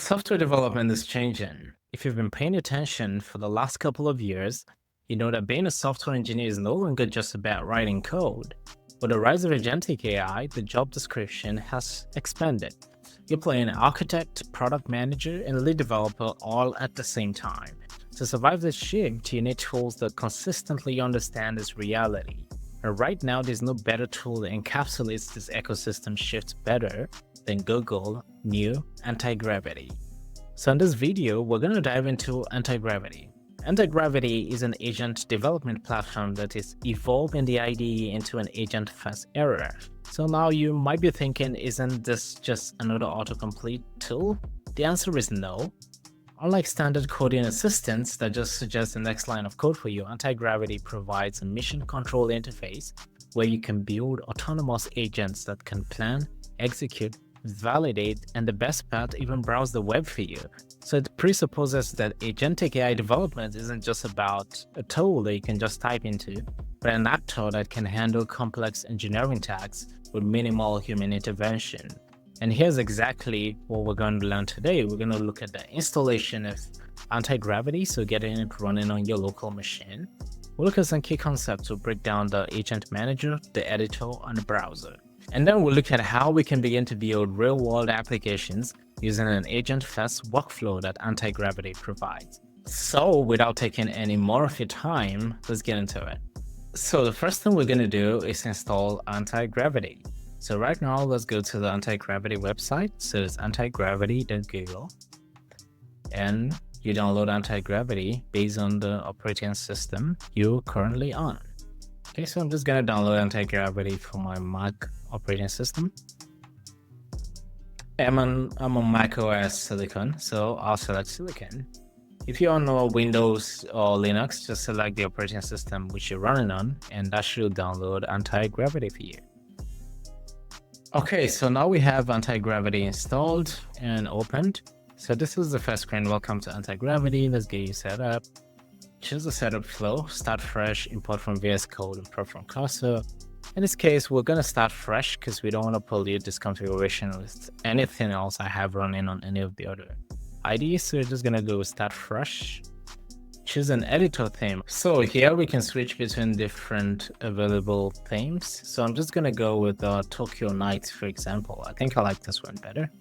Software development is changing. If you've been paying attention for the last couple of years, you know that being a software engineer is no longer just about writing code. With the rise of agentic AI, the job description has expanded. You're playing architect, product manager, and lead developer all at the same time. To survive this shift, you need tools that consistently understand this reality. And right now, there's no better tool that encapsulates this ecosystem shift better than Google new Anti-Gravity. So in this video, we're going to dive into Anti-Gravity. Anti-Gravity is an agent development platform that is evolving the IDE into an agent-first era. So now you might be thinking, isn't this just another autocomplete tool? The answer is no. Unlike standard coding assistants that just suggest the next line of code for you, Anti-Gravity provides a mission control interface where you can build autonomous agents that can plan, execute, validate, and the best part, even browse the web for you. So it presupposes that agentic AI development isn't just about a tool that you can just type into, but an actor that can handle complex engineering tasks with minimal human intervention. And here's exactly what we're going to learn today. We're going to look at the installation of Anti-Gravity, so getting it running on your local machine. We'll look at some key concepts to break down the agent manager, the editor, and the browser. And then we'll look at how we can begin to build real-world applications using an agent-first workflow that Anti-Gravity provides. So without taking any more of your time, let's get into it. So the first thing we're going to do is install Anti-Gravity. So right now, let's go to the Anti-Gravity website. So it's antigravity.google. And you download Anti-Gravity based on the operating system you're currently on. Okay, so I'm just going to download Anti-Gravity for my Mac operating system. I'm on Mac OS Silicon, so I'll select Silicon. If you're on Windows or Linux, just select the operating system which you're running on, and that should download Anti-Gravity for you. Okay, so now we have Anti-Gravity installed and opened. So this is the first screen. Welcome to Anti-Gravity. Let's get you set up. Choose the setup flow, start fresh, import from VS Code, import from cursor. In this case, we're going to start fresh because we don't want to pollute this configuration with anything else I have running on any of the other IDEs. So we're just going to go start fresh, choose an editor theme. So here we can switch between different available themes. So I'm just going to go with Tokyo Night, for example. I think I like this one better.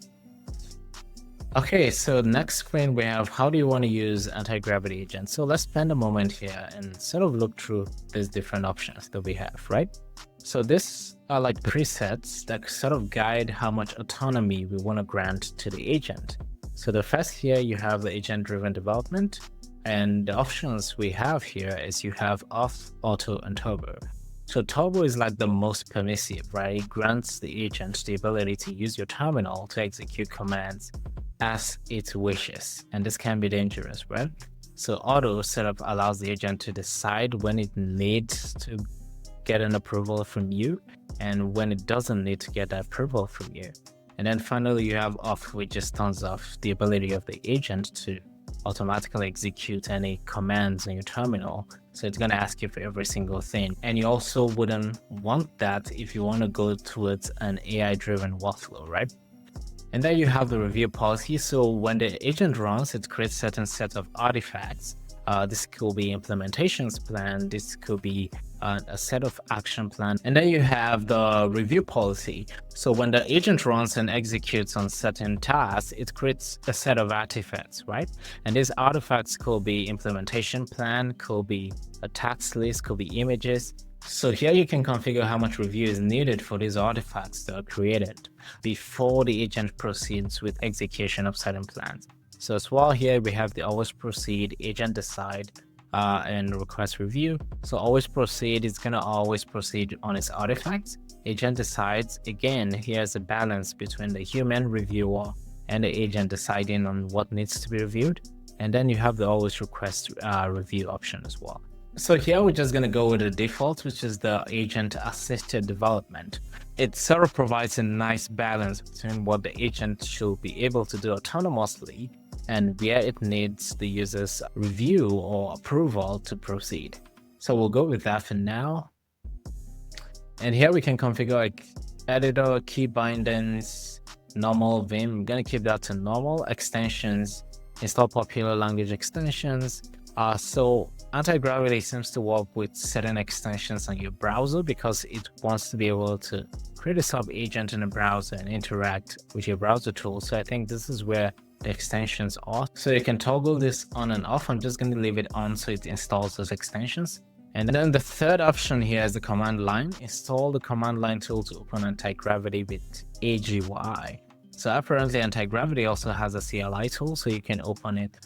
Okay, so next screen we have how do you want to use Anti-Gravity agent. So let's spend a moment here and sort of look through these different options that we have, right? So this are like presets that sort of guide how much autonomy we want to grant to the agent. So the first here you have the agent-driven development, and the options we have here is you have off, auto, and turbo. So turbo is like the most permissive, right? It grants the agent the ability to use your terminal to execute commands as it wishes, and this can be dangerous, right? So auto setup allows the agent to decide when it needs to get an approval from you and when it doesn't need to get that approval from you. And then finally you have off, which just turns off the ability of the agent to automatically execute any commands in your terminal. So it's going to ask you for every single thing, and you also wouldn't want that if you want to go towards an AI driven workflow, right? And then you have the review policy. So when the agent runs, it creates certain set of artifacts. This could be implementations plan. This could be a set of action plan. And then you have the review policy. So when the agent runs and executes on certain tasks, it creates a set of artifacts, right? And these artifacts could be implementation plan, could be a task list, could be images. So here you can configure how much review is needed for these artifacts that are created before the agent proceeds with execution of certain plans. So as well here we have the always proceed, agent decide, and request review. So always proceed is going to always proceed on its artifacts. Agent decides, again, here's a balance between the human reviewer and the agent deciding on what needs to be reviewed. And then you have the always request review option as well. So here we're just going to go with the default, which is the agent assisted development. It sort of provides a nice balance between what the agent should be able to do autonomously and where it needs the user's review or approval to proceed. So we'll go with that for now. And here we can configure like editor, key bindings, normal Vim. I'm gonna keep that to normal. Extensions, install popular language extensions. So Anti-Gravity seems to work with certain extensions on your browser because it wants to be able to create a sub-agent in the browser and interact with your browser tools. So I think this is where the extensions are. So you can toggle this on and off. I'm just going to leave it on so it installs those extensions. And then the third option here is the command line. Install the command line tool to open Anti-Gravity with AGY. So apparently Anti-Gravity also has a CLI tool, so you can open it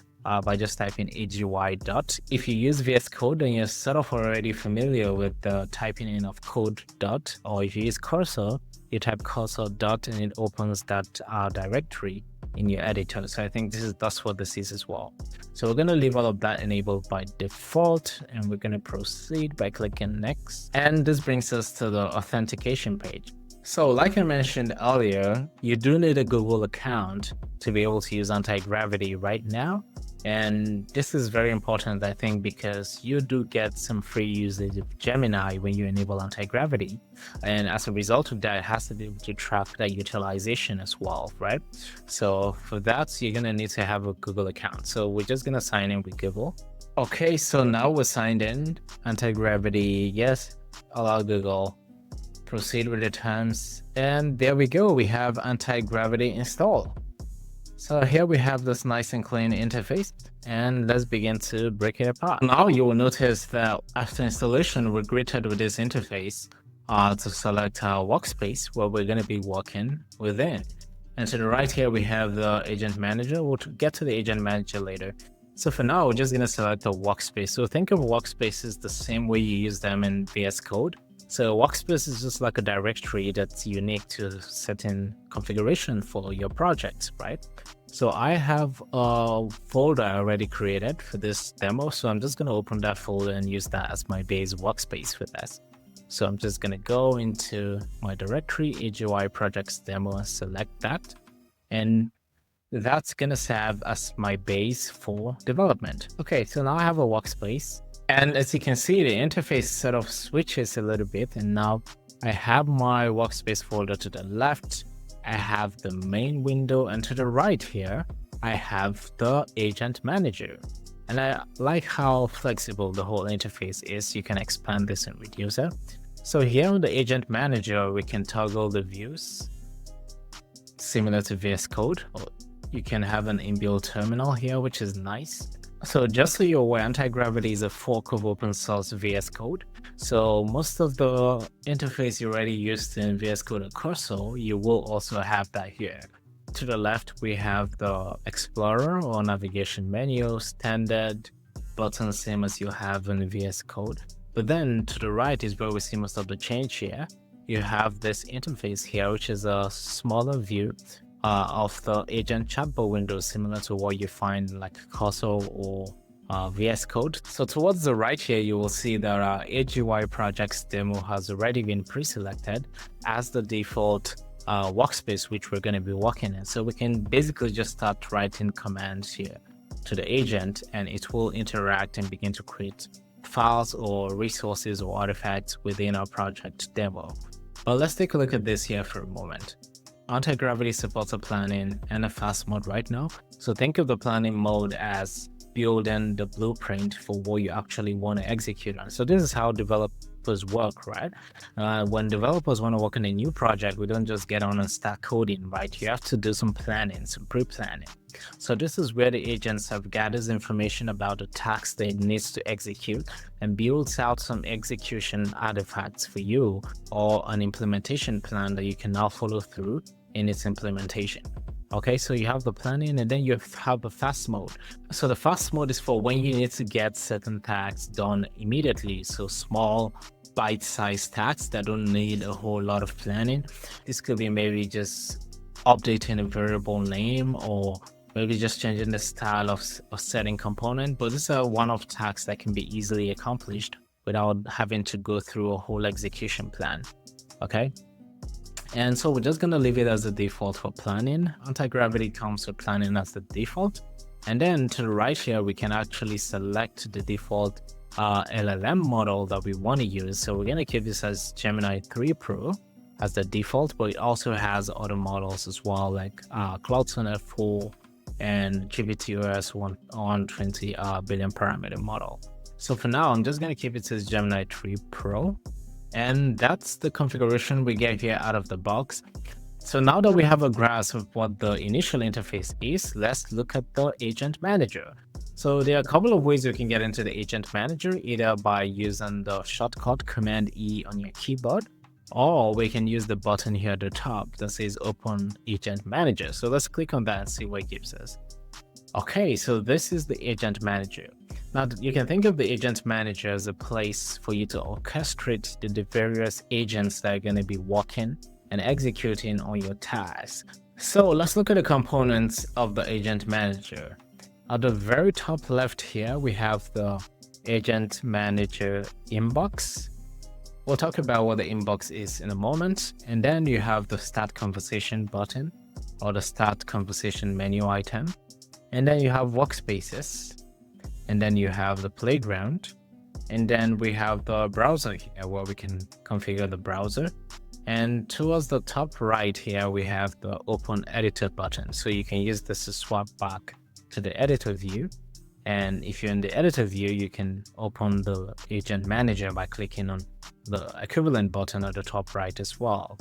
by just typing AGY dot. If you use VS Code, then you're sort of already familiar with the typing in of code dot, or if you use cursor, you type cursor dot and it opens that directory in your editor. So I think that's what this is as well. So we're going to leave all of that enabled by default, and we're going to proceed by clicking next. And this brings us to the authentication page. So like I mentioned earlier, you do need a Google account to be able to use Anti-Gravity right now. And this is very important, I think, because you do get some free usage of Gemini when you enable Anti-Gravity. And as a result of that, it has to be able to track that utilization as well, right? So for that, you're going to need to have a Google account. So we're just going to sign in with Google. Okay, so now we're signed in. Anti-Gravity, yes, allow Google. Proceed with the terms, and there we go. We have Anti-Gravity installed. So here we have this nice and clean interface, and let's begin to break it apart. Now you will notice that after installation, we're greeted with this interface to select our workspace where we're going to be working within. And to the right here, we have the agent manager. We'll get to the agent manager later. So for now, we're just going to select the workspace. So think of workspaces the same way you use them in VS Code. So Workspace is just like a directory that's unique to a certain configuration for your project, right? So I have a folder already created for this demo. So I'm just going to open that folder and use that as my base workspace for this. So I'm just going to go into my directory, AGY projects demo, and select that. And that's going to serve as my base for development. Okay, so now I have a workspace. And as you can see, the interface sort of switches a little bit. And now I have my workspace folder to the left. I have the main window, and to the right here, I have the agent manager. And I like how flexible the whole interface is. You can expand this and reduce it. So here on the agent manager, we can toggle the views similar to VS Code. You can have an inbuilt terminal here, which is nice. So just so you're aware, Anti-Gravity is a fork of open source VS Code. So most of the interface you already used in VS Code or Cursor, you will also have that here. To the left, we have the Explorer or navigation menu, standard buttons, same as you have in VS Code. But then to the right is where we see most of the change here. You have this interface here, which is a smaller view of the agent chatbot window, similar to what you find like Cursor or VS Code. So towards the right here, you will see that our AGY projects demo has already been pre-selected as the default workspace, which we're going to be working in. So we can basically just start writing commands here to the agent, and it will interact and begin to create files or resources or artifacts within our project demo. But let's take a look at this here for a moment. Anti-Gravity supports a planning and a fast mode right now. So think of the planning mode as building the blueprint for what you actually want to execute on. So this is how developers work, right? When developers want to work on a new project, we don't just get on and start coding, right? You have to do some planning, some pre-planning. So this is where the agents have gathered information about the tasks they need to execute and builds out some execution artifacts for you, or an implementation plan that you can now follow through in its implementation. Okay, so you have the planning, and then you have the fast mode. So the fast mode is for when you need to get certain tasks done immediately. So small bite-sized tasks that don't need a whole lot of planning. This could be maybe just updating a variable name, or maybe just changing the style of a setting component. But this is a one-off task that can be easily accomplished without having to go through a whole execution plan. Okay. And so we're just going to leave it as the default for planning. Anti-Gravity comes with planning as the default. And then to the right here, we can actually select the default LLM model that we want to use. So we're going to keep this as Gemini 3 Pro. as the default, but it also has other models as well, like Cloud Sonnet 4 and GPTOS 120 billion parameter model. So for now, I'm just going to keep it as Gemini 3 Pro. And that's the configuration we get here out of the box. So now that we have a grasp of what the initial interface is, let's look at the agent manager. So there are a couple of ways you can get into the agent manager, either by using the shortcut Command E on your keyboard, or we can use the button here at the top that says Open Agent Manager. So let's click on that and see what it gives us. Okay, so this is the agent manager. Now you can think of the agent manager as a place for you to orchestrate the various agents that are going to be working and executing on your tasks. So let's look at the components of the agent manager. At the very top left here, we have the agent manager inbox. We'll talk about what the inbox is in a moment. And then you have the start conversation button or the start conversation menu item. And then you have workspaces. And then you have the playground. And then we have the browser here where we can configure the browser. And towards the top right here, we have the open editor button. So you can use this to swap back to the editor view. And if you're in the editor view, you can open the agent manager by clicking on the equivalent button at the top right as well.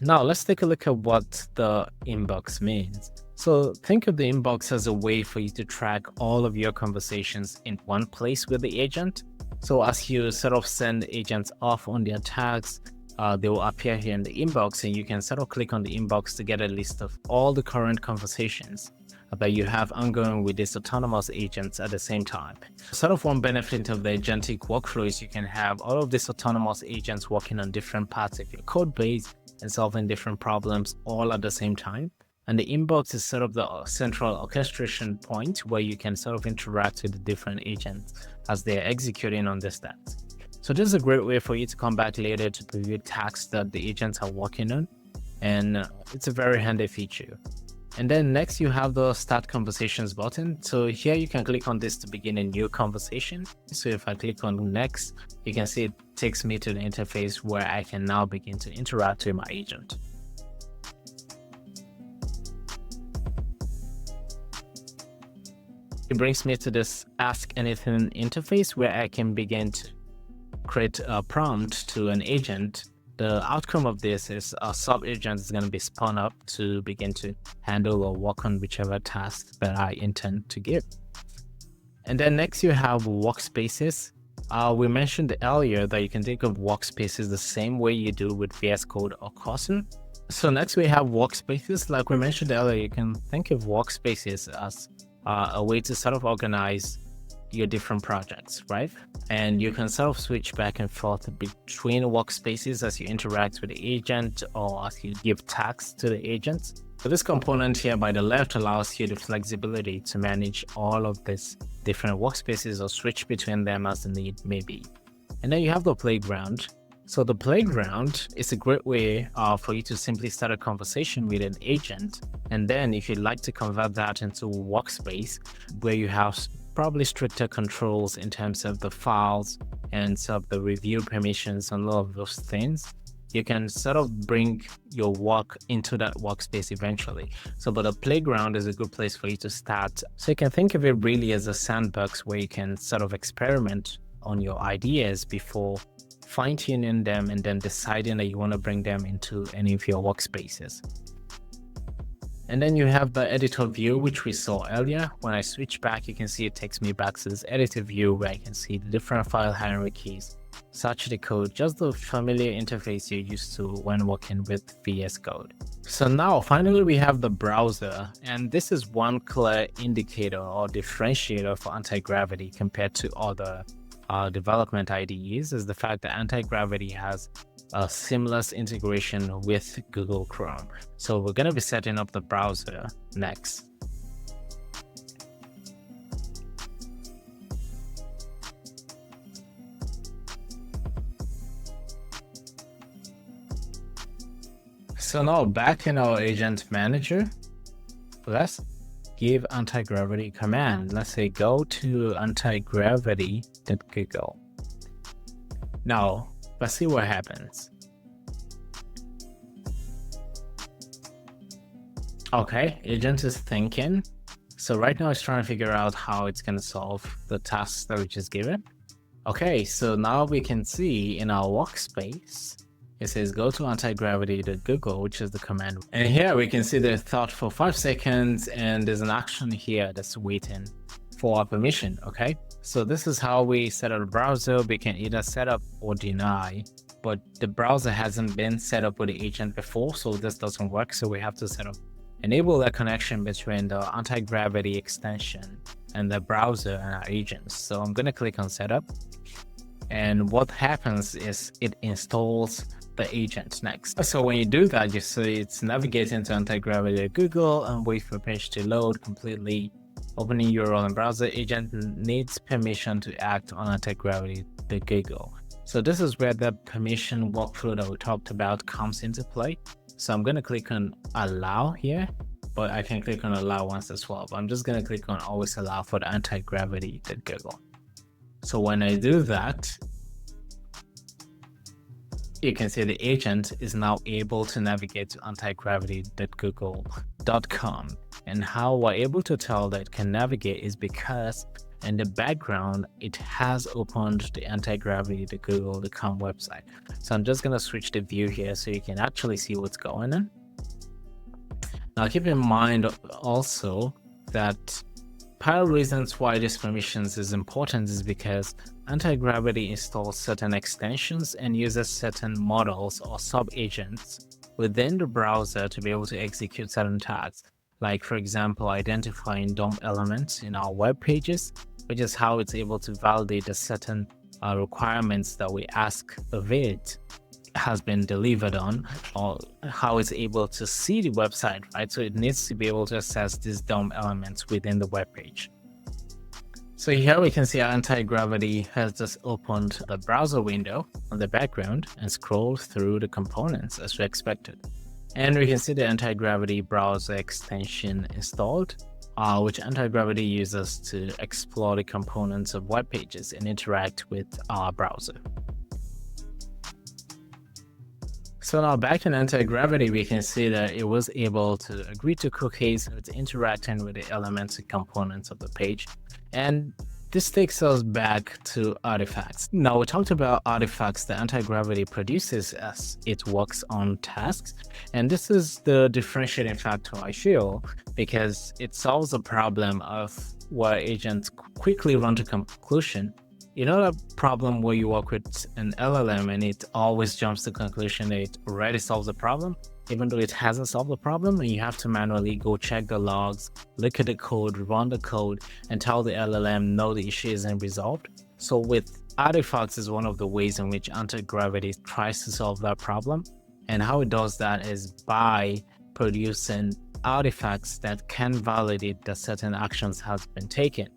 Now let's take a look at what the inbox means. So think of the inbox as a way for you to track all of your conversations in one place with the agent. So as you sort of send agents off on their tasks, they will appear here in the inbox, and you can sort of click on the inbox to get a list of all the current conversations that you have ongoing with these autonomous agents at the same time. Sort of one benefit of the agentic workflow is you can have all of these autonomous agents working on different parts of your code base and solving different problems all at the same time. And the inbox is sort of the central orchestration point where you can sort of interact with the different agents as they're executing on this task. So this is a great way for you to come back later to preview tasks that the agents are working on. And it's a very handy feature. And then next you have the start conversations button. So here you can click on this to begin a new conversation. So if I click on next, you can see it takes me to the interface where I can now begin to interact with my agent. It brings me to this Ask Anything interface where I can begin to create a prompt to an agent. The outcome of this is a sub-agent is going to be spun up to begin to handle or work on whichever task that I intend to give. And then next you have workspaces. We mentioned earlier that you can think of workspaces the same way you do with VS Code or Cursor. So next we have workspaces. Like we mentioned earlier, you can think of workspaces as a way to sort of organize your different projects, right? And you can sort of switch back and forth between workspaces as you interact with the agent or as you give tasks to the agent. So this component here by the left allows you the flexibility to manage all of these different workspaces or switch between them as the need may be. And then you have the playground. So the playground is a great way for you to simply start a conversation with an agent. And then if you'd like to convert that into a workspace where you have probably stricter controls in terms of the files and sort of the review permissions and all of those things, you can sort of bring your work into that workspace eventually. So, but a playground is a good place for you to start. So you can think of it really as a sandbox where you can sort of experiment on your ideas before fine-tuning them and then deciding that you want to bring them into any of your workspaces. And then you have the editor view, which we saw earlier. When I switch back, you can see it takes me back to this editor view where I can see the different file hierarchies, search the code, just the familiar interface you're used to when working with VS Code. So now finally we have the browser, and this is one clear indicator or differentiator for Antigravity compared to other development IDEs, is the fact that Antigravity has a seamless integration with Google Chrome. So we're going to be setting up the browser next. So now back in our agent manager, let's give Antigravity a command. Let's say go to antigravity.google. Now let's see what happens. Okay, agent is thinking. So right now it's trying to figure out how it's going to solve the tasks that we just given. Okay, so now we can see in our workspace, it says go to antigravity.google, which is the command. And here we can see the thought for 5 seconds and there's an action here that's waiting for our permission, okay? So this is how we set up a browser. We can either set up or deny, but the browser hasn't been set up with the agent before, so this doesn't work. So we have to set up, enable that connection between the anti-gravity extension and the browser and our agents. So I'm going to click on setup. And what happens is it installs the agent next. So when you do that, you see it's navigating to anti-gravity Google and wait for page to load completely. Opening URL in browser, agent needs permission to act on anti-gravity Google. So this is where the permission workflow that we talked about comes into play. So I'm going to click on allow here, but I can click on allow once as well. But I'm just going to click on always allow for the anti-gravity Google. So when I do that, you can see the agent is now able to navigate to antigravity.google.com. And how we're able to tell that it can navigate is because in the background, it has opened the antigravity.google.com website. So I'm just going to switch the view here so you can actually see what's going on. Now keep in mind also that part of the reasons why this permissions is important is because anti-gravity installs certain extensions and uses certain models or sub-agents within the browser to be able to execute certain tasks. Like, for example, identifying DOM elements in our web pages, which is how it's able to validate the certain requirements that we ask of it has been delivered on, or how it's able to see the website, right? So it needs to be able to access these DOM elements within the web page. So here we can see our anti-gravity has just opened the browser window on the background and scrolled through the components as we expected. And we can see the anti-gravity browser extension installed, which anti-gravity uses to explore the components of web pages and interact with our browser. So now back in anti-gravity, we can see that it was able to agree to cookies. It's interacting with the elements and components of the page. And this takes us back to artifacts. Now we talked about artifacts that anti-gravity produces as it works on tasks. And this is the differentiating factor, I feel, because it solves the problem of where agents quickly run to conclusion. You know that problem where you work with an LLM and it always jumps to conclusion that it already solves the problem, even though it hasn't solved the problem, and you have to manually go check the logs, look at the code, run the code, and tell the LLM no, the issue isn't resolved. So with artifacts is one of the ways in which anti-gravity tries to solve that problem. And how it does that is by producing artifacts that can validate that certain actions has been taken.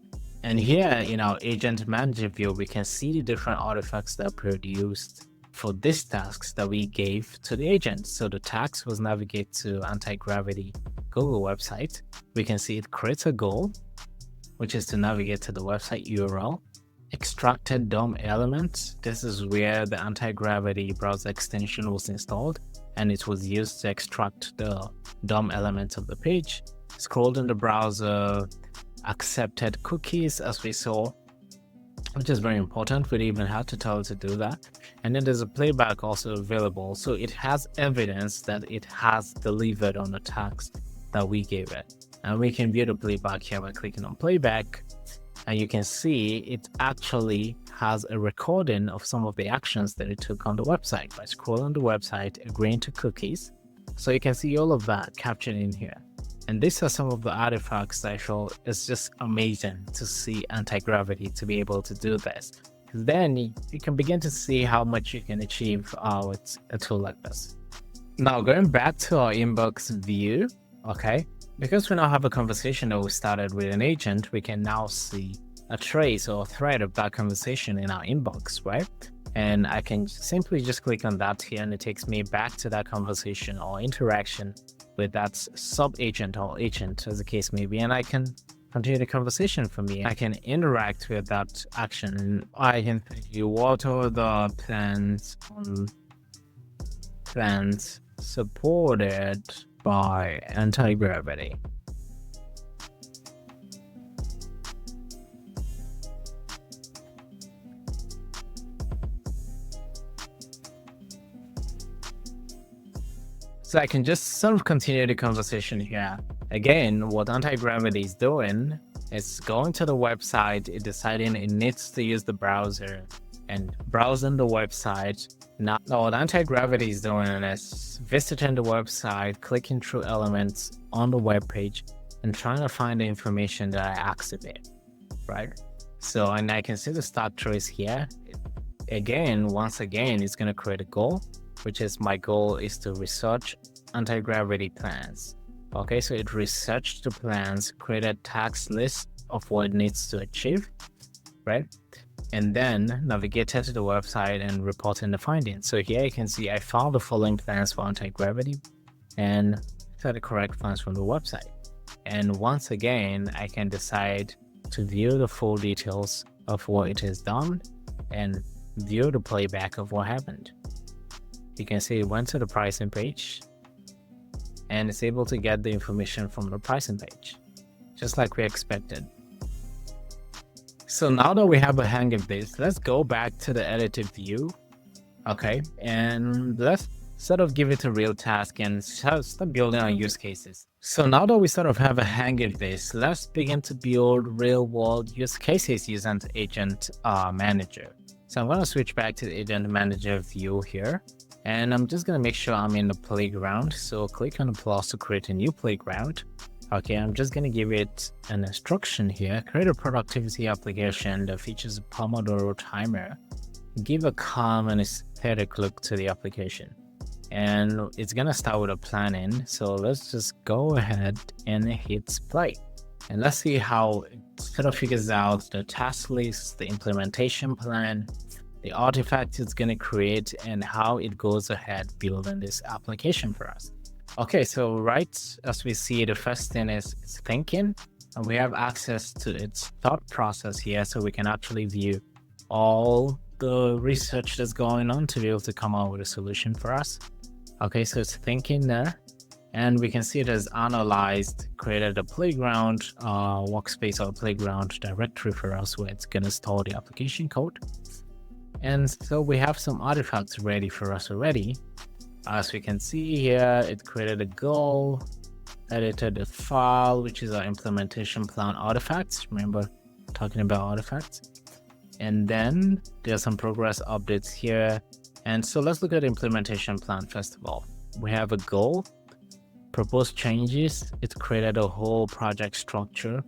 And here in our agent manager view, we can see the different artifacts that are produced for these tasks that we gave to the agent. So the task was navigate to anti-gravity Google website. We can see it creates a goal, which is to navigate to the website URL. Extracted DOM elements. This is where the anti-gravity browser extension was installed, and it was used to extract the DOM elements of the page. Scrolled in the browser, accepted cookies as we saw, which is very important. We even had to tell it to do that. And then there's a playback also available. So it has evidence that it has delivered on the task that we gave it. And we can view the playback here by clicking on playback. And you can see it actually has a recording of some of the actions that it took on the website by scrolling the website, agreeing to cookies. So you can see all of that captured in here. And these are some of the artifacts that I feel is just amazing to see anti-gravity to be able to do this. Because then you can begin to see how much you can achieve with a tool like this. Now going back to our inbox view, okay, because we now have a conversation that we started with an agent, we can now see a trace or a thread of that conversation in our inbox, right? And I can simply just click on that here and it takes me back to that conversation or interaction with that sub-agent or agent as the case may be, and I can continue the conversation for me. I can interact with that action. I can you water the plants supported by Anti-Gravity. So I can just sort of continue the conversation here. Again, what Anti-Gravity is doing is going to the website, it deciding it needs to use the browser and browsing the website. Now what Anti-Gravity is doing is visiting the website, clicking through elements on the web page and trying to find the information that I activate, right? So, and I can see the start trace here. Again, once again, it's going to create a goal, which is my goal is to research anti-gravity plans. Okay, so it researched the plans, created task list of what it needs to achieve, right? And then navigated to the website and reporting the findings. So here you can see I found the following plans for anti-gravity and set the correct plans from the website. And once again, I can decide to view the full details of what it has done and view the playback of what happened. You can see it went to the pricing page and it's able to get the information from the pricing page, just like we expected. So now that we have a hang of this, let's go back to the edited view, okay? And let's sort of give it a real task and start building our use cases. So now that we sort of have a hang of this, let's begin to build real world use cases using the agent manager. So I'm going to switch back to the agent manager view here. And I'm just going to make sure I'm in the playground. So click on the plus to create a new playground. Okay, I'm just going to give it an instruction here. Create a productivity application that features a Pomodoro timer. Give a calm and aesthetic look to the application. And it's going to start with a planning. So let's just go ahead and hit play. And let's see how it sort of figures out the task list, the implementation plan, the artifact it's going to create, and how it goes ahead building this application for us. Okay, so right as we see, the first thing is it's thinking, and we have access to its thought process here, so we can actually view all the research that's going on to be able to come out with a solution for us. Okay, so it's thinking there, and we can see it has analyzed, created a playground workspace or playground directory for us where it's going to store the application code. And so we have some artifacts ready for us already. As we can see here, it created a goal, edited a file, which is our implementation plan artifacts. Remember talking about artifacts. And then there's some progress updates here. And so let's look at the implementation plan first of all. We have a goal, proposed changes. It created a whole project structure,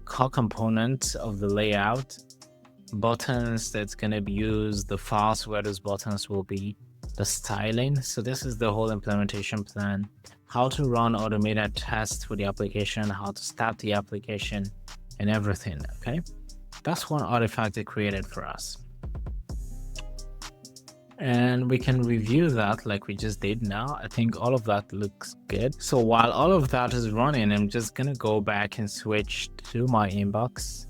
core components of the layout, buttons that's going to be used, the files where those buttons will be, the styling. So this is the whole implementation plan, how to run automated tests for the application, how to start the application and everything. Okay, that's one artifact it created for us. And we can review that like we just did now. I think all of that looks good. So while all of that is running, I'm just going to go back and switch to my inbox.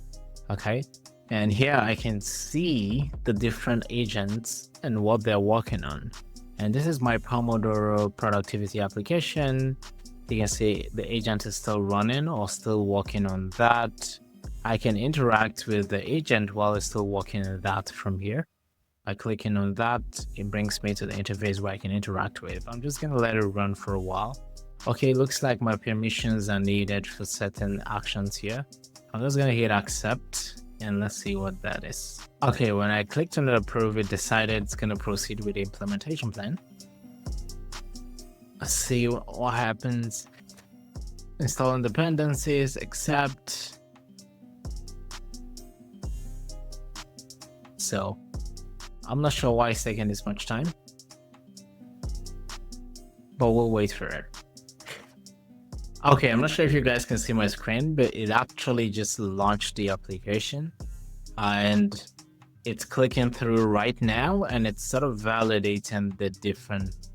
Okay. And here I can see the different agents and what they're working on. And this is my Pomodoro productivity application. You can see the agent is still running or still working on that. I can interact with the agent while it's still working on that from here. By clicking on that, it brings me to the interface where I can interact with. I'm just going to let it run for a while. Okay, looks like my permissions are needed for certain actions here. I'm just going to hit accept. And let's see what that is. Okay, when I clicked on the approve, it decided it's going to proceed with the implementation plan. Let's see what happens. Installing dependencies, accept. So I'm not sure why it's taking this much time, but we'll wait for it. Okay, I'm not sure if you guys can see my screen, but it actually just launched the application and it's clicking through right now and it's sort of validating the different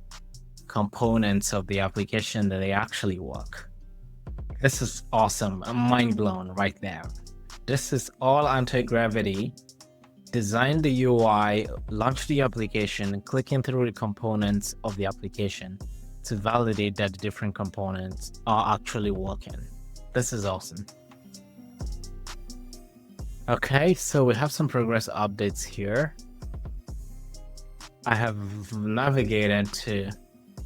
components of the application that they actually work. This is awesome. I'm mind blown right now. This is all anti-gravity. Design the UI, launch the application, clicking through the components of the application to validate that the different components are actually working. This is awesome. Okay, so we have some progress updates here. I have navigated to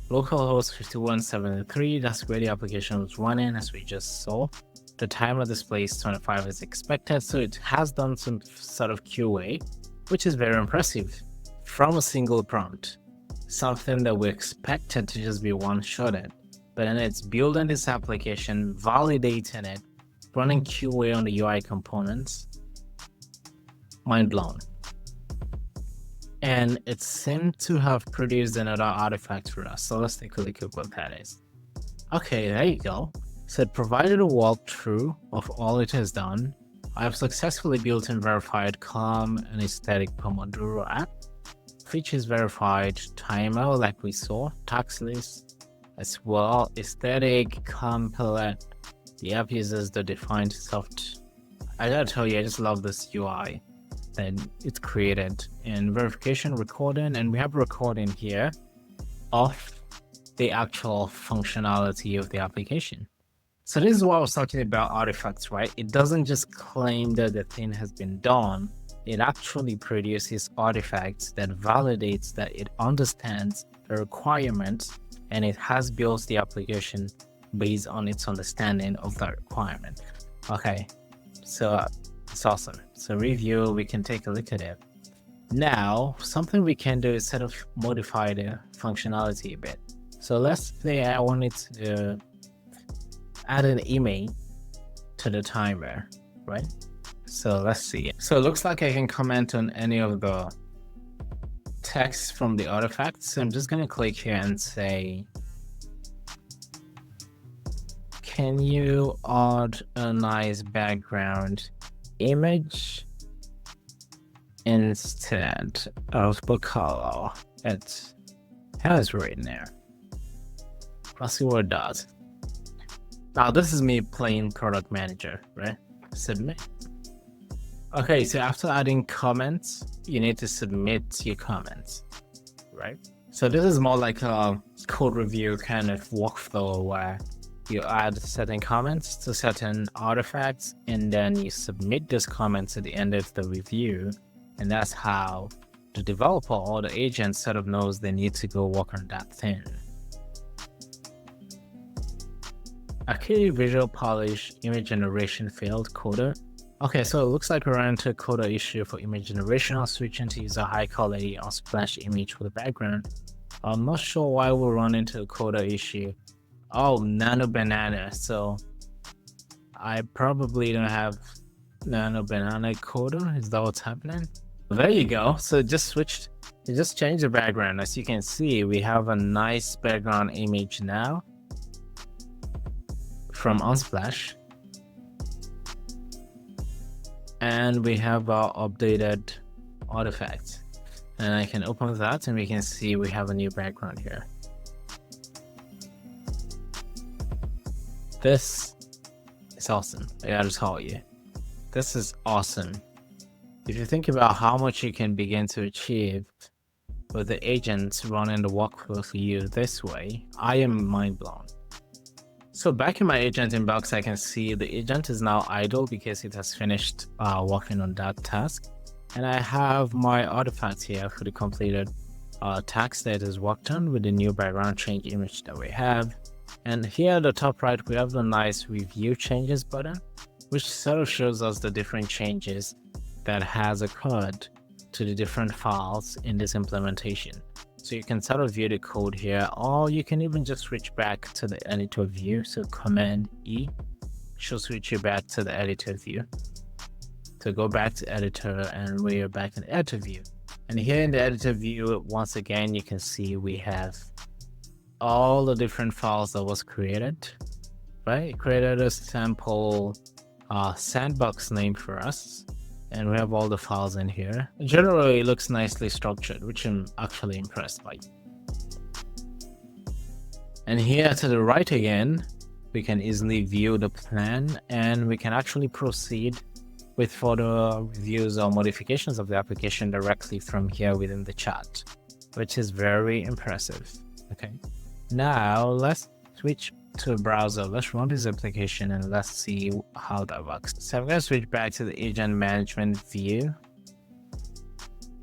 localhost 5173. That's where the application was running, as we just saw. The timer displays 25 as expected, so it has done some sort of QA, which is very impressive from a single prompt. Something that we expected to just be one-shotted, but then it's building this application, validating it, running QA on the UI components. Mind blown. And it seemed to have produced another artifact for us, so let's take a look at what that is. Okay, there you go. So it provided a walkthrough of all it has done. I have successfully built and verified calm and aesthetic Pomodoro app. Features verified timer like we saw, task list as well, aesthetic, calm palette. The app uses the defined soft. I gotta tell you, I just love this UI that it's created, and verification recording, and we have recording here of the actual functionality of the application. So this is what I was talking about artifacts, right? It doesn't just claim that the thing has been done, it actually produces artifacts that validates that it understands the requirements and it has built the application based on its understanding of that requirement. Okay, so it's awesome. So review, we can take a look at it. Now, something we can do is sort of modify the functionality a bit. So let's say I wanted to add an image to the timer, right? So let's see. So it looks like I can comment on any of the text from the artifacts. So I'm just going to click here and say, can you add a nice background image instead of the color? It has written there. Let's see what it does. Now this is me playing product manager, right? Submit. Okay, so after adding comments, you need to submit your comments, right? So this is more like a code review kind of workflow where you add certain comments to certain artifacts and then you submit those comments at the end of the review. And that's how the developer or the agent sort of knows they need to go work on that thing. Okay, visual polish image generation failed coder. Okay, so it looks like we ran into a coder issue for image generation. I'll switch into use a high quality Unsplash image for the background. I'm not sure why we'll run into a coder issue. Oh, Nano Banana. So I probably don't have Nano Banana coder. Is that what's happening? There you go. So it just changed the background. As you can see, we have a nice background image now from Unsplash. And we have our updated artifact. And I can open that and we can see we have a new background here. This is awesome. I gotta tell you, this is awesome. If you think about how much you can begin to achieve with the agents running the workflow for you this way, I am mind blown. So back in my agent inbox, I can see the agent is now idle because it has finished working on that task. And I have my artifact here for the completed task that is worked on with the new background change image that we have. And here at the top right, we have the nice review changes button, which sort of shows us the different changes that has occurred to the different files in this implementation. So you can sort of view the code here, or you can even just switch back to the editor view. So Command E should switch you back to the editor view. To go back to editor, and we are back in the editor view. And here in the editor view, once again, you can see we have all the different files that was created, right? It created a sample Sandbox name for us. And we have all the files in here. Generally, it looks nicely structured, which I'm actually impressed by. And here to the right again, we can easily view the plan and we can actually proceed with further reviews or modifications of the application directly from here within the chat, which is very impressive. Okay. Now let's switch to a browser. Let's run this application and let's see how that works. So I'm going to switch back to the agent management view.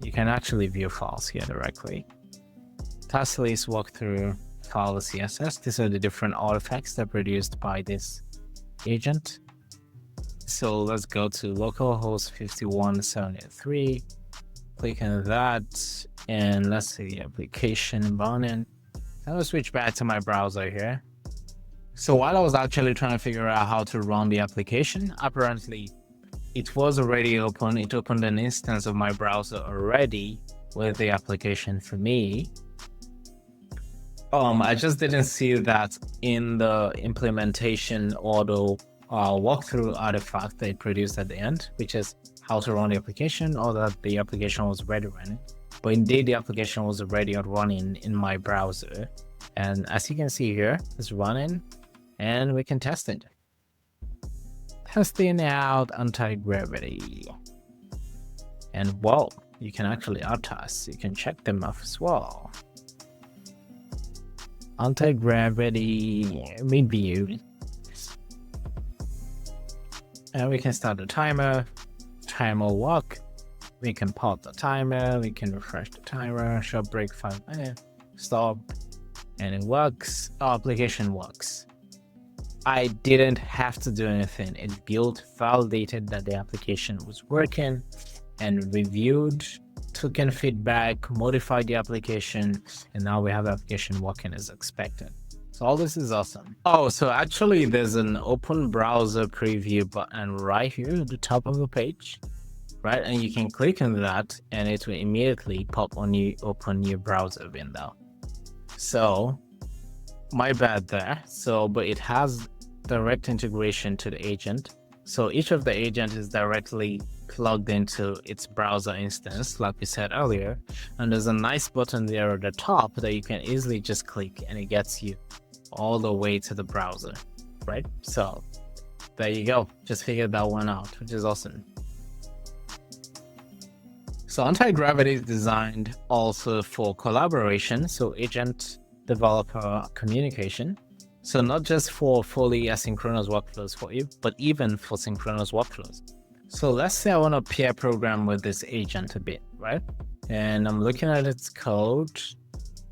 You can actually view files here directly. Task list walkthrough file CSS. These are the different artifacts that are produced by this agent. So let's go to localhost 5173. Click on that and let's see the application running. I'm gonna switch back to my browser here. So while I was actually trying to figure out how to run the application, apparently it was already open. It opened an instance of my browser already with the application for me. I just didn't see that in the implementation auto walkthrough artifact they produced at the end, which is how to run the application, or that the application was already running. But indeed, the application was already running in my browser. And as you can see here, it's running and we can test it. Testing out anti-gravity. And well, you can actually add tasks. You can check them off as well. Anti-gravity review. And we can start the timer. Timer will work. We can pause the timer. We can refresh the timer. Short break 5 minutes. Stop. And it works. Our application works. I didn't have to do anything. It built, validated that the application was working, and reviewed, took in feedback, modified the application, and now we have the application working as expected. So all this is awesome. Oh, so actually there's an open browser preview button right here at the top of the page, right? And you can click on that and it will immediately pop on you, open your browser window. So my bad there. But it has direct integration to the agent. So each of the agent is directly plugged into its browser instance, like we said earlier. And there's a nice button there at the top that you can easily just click and it gets you all the way to the browser, right? So there you go. Just figured that one out, which is awesome. So anti-gravity is designed also for collaboration, so agent developer communication. So not just for fully asynchronous workflows for you, but even for synchronous workflows. So let's say I want to pair program with this agent a bit, right? And I'm looking at its code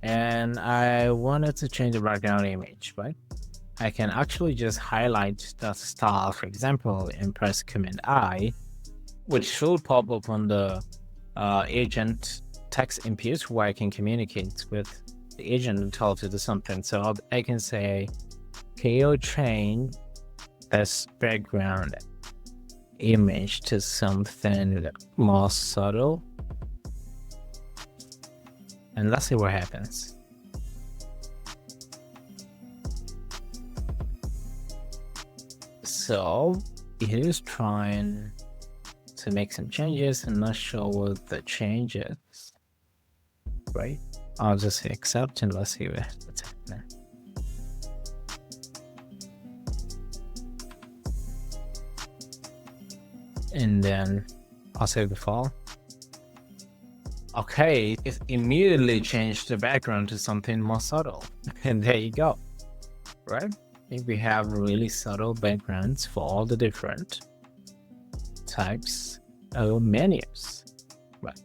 and I wanted to change the background image, right? I can actually just highlight that style, for example, and press Command I, which should pop up on the agent text input where I can communicate with the agent and tell it to do something. So I can say, can you change this background image to something more subtle? And let's see what happens. So it is trying to make some changes. I'm not sure what the change is, right? I'll just say accept and let's see what's happening. And then I'll save the file. Okay, it immediately changed the background to something more subtle. And there you go, right? If we have really subtle backgrounds for all the different types of menus, right?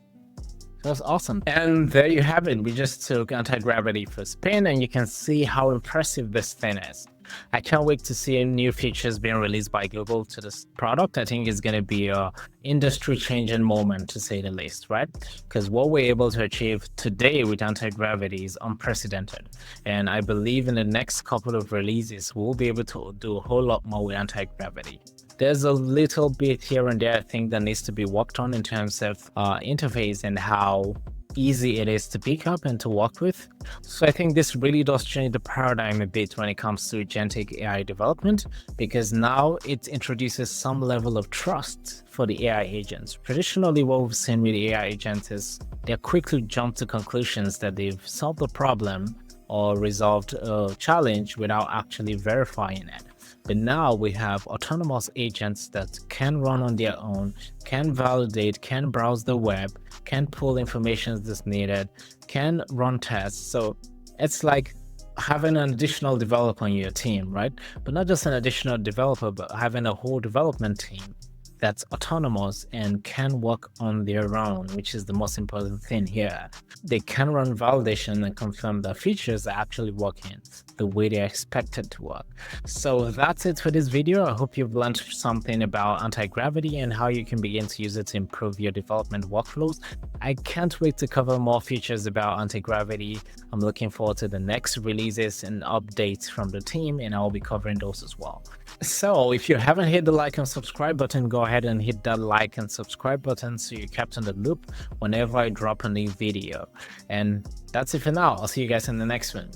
That's awesome. And there you have it. We just took anti-gravity for a spin and you can see how impressive this thing is. I can't wait to see new features being released by Google to this product. I think it's going to be a industry-changing moment, to say the least, right? Because what we're able to achieve today with anti-gravity is unprecedented. And I believe in the next couple of releases, we'll be able to do a whole lot more with anti-gravity. There's a little bit here and there I think that needs to be worked on in terms of interface and how easy it is to pick up and to work with. So I think this really does change the paradigm a bit when it comes to agentic AI development, because now it introduces some level of trust for the AI agents. Traditionally, what we've seen with the AI agents is they quickly jump to conclusions that they've solved a problem or resolved a challenge without actually verifying it. But now we have autonomous agents that can run on their own, can validate, can browse the web, can pull information that's needed, can run tests. So it's like having an additional developer on your team, right? But not just an additional developer, but having a whole development team that's autonomous and can work on their own, which is the most important thing here. They can run validation and confirm that features are actually working the way they're expected to work. So that's it for this video. I hope you've learned something about anti-gravity and how you can begin to use it to improve your development workflows. I can't wait to cover more features about anti-gravity. I'm looking forward to the next releases and updates from the team, and I'll be covering those as well. So if you haven't hit the like and subscribe button, go ahead and hit that like and subscribe button so you're kept in the loop whenever I drop a new video. And that's it for now. I'll see you guys in the next one.